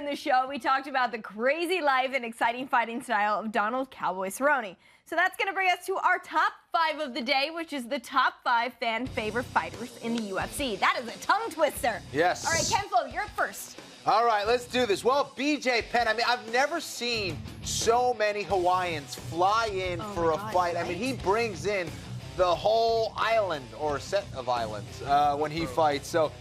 in the show, we talked about the crazy life and exciting fighting style of Donald Cowboy Cerrone. So that's going to bring us to our top 5 of the day, which is the top 5 fan favorite fighters in the UFC. That is a tongue twister. Yes. All right, Ken Flo, you're up first. All right, let's do this. Well, BJ Penn, I mean, I've never seen so many Hawaiians fly in for a fight. Right? I mean, he brings in the whole island or set of islands when he fights. So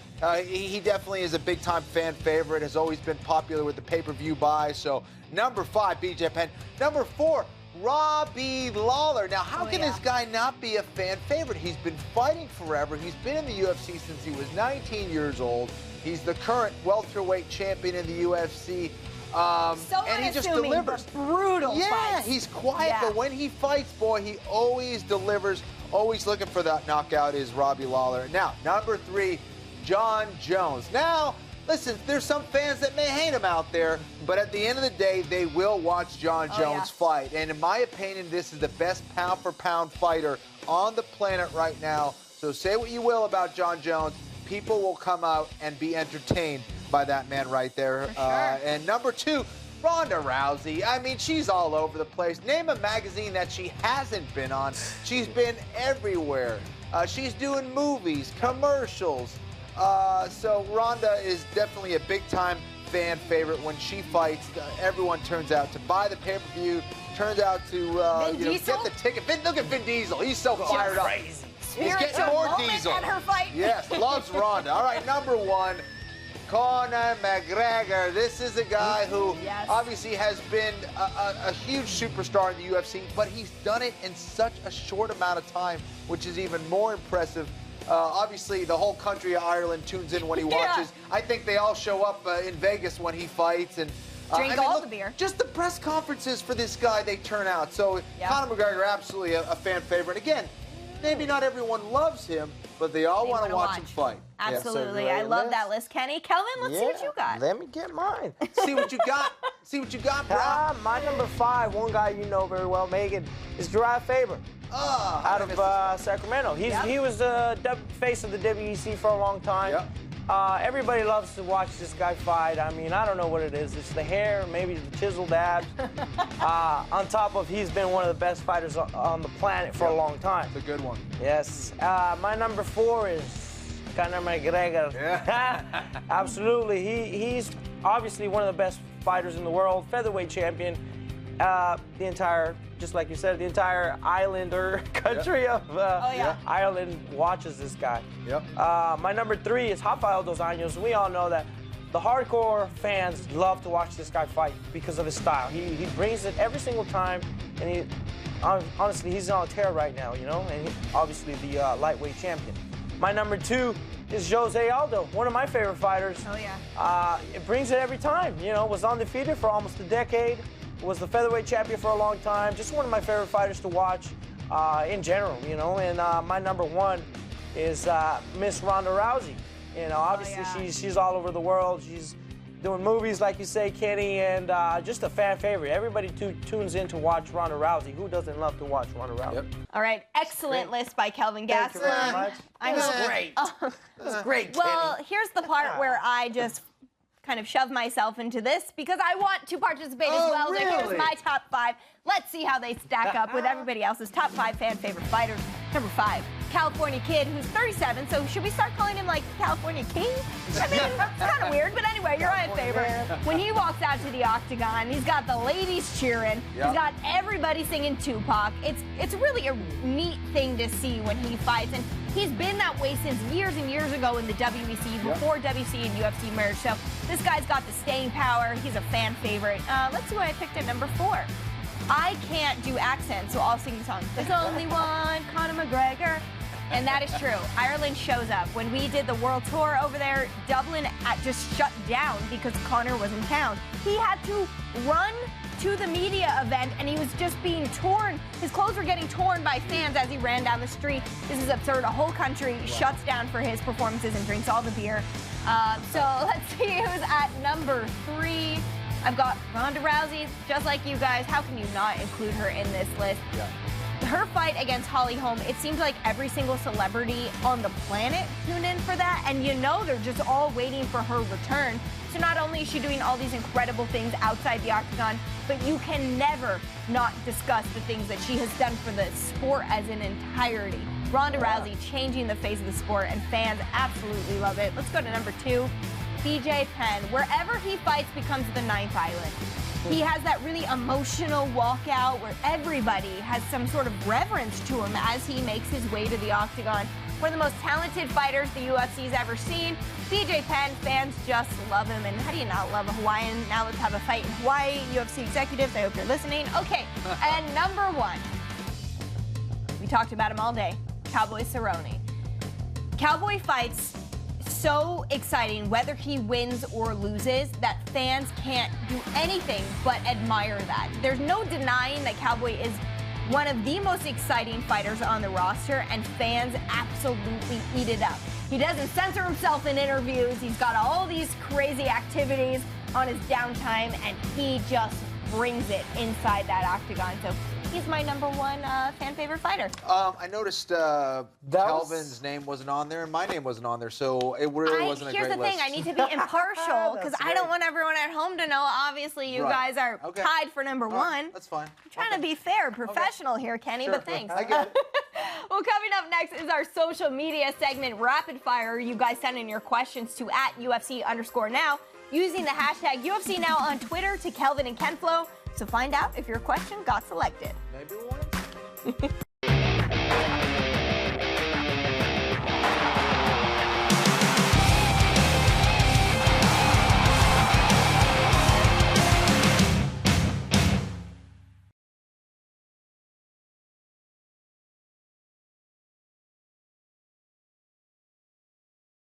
he definitely is a big-time fan favorite, has always been popular with the pay-per-view buy. So number 5, BJ Penn. Number 4, Robbie Lawler. Now, how can this guy not be a fan favorite? He's been fighting forever. He's been in the UFC since he was 19 years old. He's the current welterweight champion in the UFC. And he just delivers. Brutal fights. He's quiet, but when he fights, boy, he always delivers. Always looking for that knockout is Robbie Lawler. Now, number 3, Jon Jones. Now, listen, there's some fans that may hate him out there, but at the end of the day, they will watch Jon Jones fight. And in my opinion, this is the best pound-for-pound fighter on the planet right now. So say what you will about Jon Jones. People will come out and be entertained by that man right there. For sure. And number 2, Ronda Rousey. I mean, she's all over the place. Name a magazine that she hasn't been on. She's been everywhere. She's doing movies, commercials. So Ronda is definitely a big-time fan favorite. When she fights, everyone turns out to buy the pay-per-view, turns out to get the ticket. Look at Vin Diesel. He's so fired up. Crazy. He's getting more Diesel. At her fight. Yes, loves Ronda. All right, number 1, Conor McGregor. This is a guy who obviously has been a huge superstar in the UFC, but he's done it in such a short amount of time, which is even more impressive. Obviously, the whole country of Ireland tunes in when he watches. I think they all show up in Vegas when he fights. And drink all the beer. Just the press conferences for this guy, they turn out. So Conor McGregor, absolutely a fan favorite. Again, maybe not everyone loves him, but they all want to watch him fight. Absolutely. I love that list, Kenny. Kelvin, let's see what you got. Let me get mine. See what you got. See what you got, bro. My number 5, one guy you know very well, Megan, is Gerard Faber. Out of Sacramento. He was the face of the WEC for a long time. Everybody loves to watch this guy fight. I mean, I don't know what it is. It's the hair, maybe the chiseled abs. On top of he's been one of the best fighters on the planet for a long time. It's a good one. Yes. My number 4 is Conor McGregor. Absolutely. He's obviously one of the best fighters in the world, featherweight champion. The entire, just like you said, the entire island or country of Ireland watches this guy. My number 3 is Rafael dos Anjos. We all know that the hardcore fans love to watch this guy fight because of his style. He brings it every single time, and honestly, he's on tear right now, you know, and obviously the lightweight champion. My number 2 is Jose Aldo, one of my favorite fighters. It brings it every time, you know, was undefeated for almost a decade. Was the featherweight champion for a long time. Just one of my favorite fighters to watch in general, you know. And my number 1 is Miss Ronda Rousey. You know, obviously she's all over the world. She's doing movies, like you say, Kenny, and just a fan favorite. Everybody tunes in to watch Ronda Rousey. Who doesn't love to watch Ronda Rousey? All right, excellent list by Kelvin Gastelum. Thank you very much. That was great. That was great, Kenny. Well, here's the part where I just kind of shove myself into this because I want to participate as well. Really? So here's my top 5. Let's see how they stack up with everybody else's top 5 fan favorite fighters. Number 5, California Kid, who's 37. So should we start calling him like California King? I mean, it's kind of weird, but anyway, you're my favorite. When he walks out to the octagon, he's got the ladies cheering. He's got everybody singing Tupac. It's really a neat thing to see when he fights. And he's been that way since years and years ago in the WEC, before WC and UFC merged. So this guy's got the staying power. He's a fan favorite. Let's see what I picked at number 4. I can't do accents, so I'll sing the song. There's only one Conor McGregor. And that is true. Ireland shows up. When we did the world tour over there, Dublin just shut down because Conor was in town. He had to run to the media event, and he was just being torn. His clothes were getting torn by fans as he ran down the street. This is absurd. A whole country shuts down for his performances and drinks all the beer. So let's see who's at number 3. I've got Ronda Rousey, just like you guys. How can you not include her in this list? her fight against Holly Holm, it seems like every single celebrity on the planet tuned in for that, and you know they're just all waiting for her return. So not only is she doing all these incredible things outside the octagon, but you can never not discuss the things that she has done for the sport as an entirety. Ronda Rousey changing the face of the sport, and fans absolutely love it. Let's go to number 2, BJ Penn. Wherever he fights becomes the 9th island. He has that really emotional walkout where everybody has some sort of reverence to him as he makes his way to the octagon. One of the most talented fighters the UFC's ever seen. BJ Penn, fans just love him. And how do you not love a Hawaiian? Now let's have a fight in Hawaii. UFC executives, I hope you're listening. Okay, and number 1. We talked about him all day. Cowboy Cerrone. Cowboy fights so exciting whether he wins or loses that fans can't do anything but admire that. There's no denying that Cowboy is one of the most exciting fighters on the roster, and fans absolutely eat it up. He doesn't censor himself in interviews. He's got all these crazy activities on his downtime, and he just brings it inside that octagon. So he's my number 1 fan favorite fighter. I noticed Kelvin's name wasn't on there, and my name wasn't on there, so it really wasn't a great list. Here's the thing, I need to be impartial, because I don't want everyone at home to know. Obviously, you guys are tied for number 1. That's fine. I'm trying to be fair, professional here, Kenny, but thanks. I get it. Well, coming up next is our social media segment, Rapid Fire. You guys send in your questions to @UFC_now using the hashtag UFC Now on Twitter to Kelvin and Kenflo. So find out if your question got selected. Maybe one.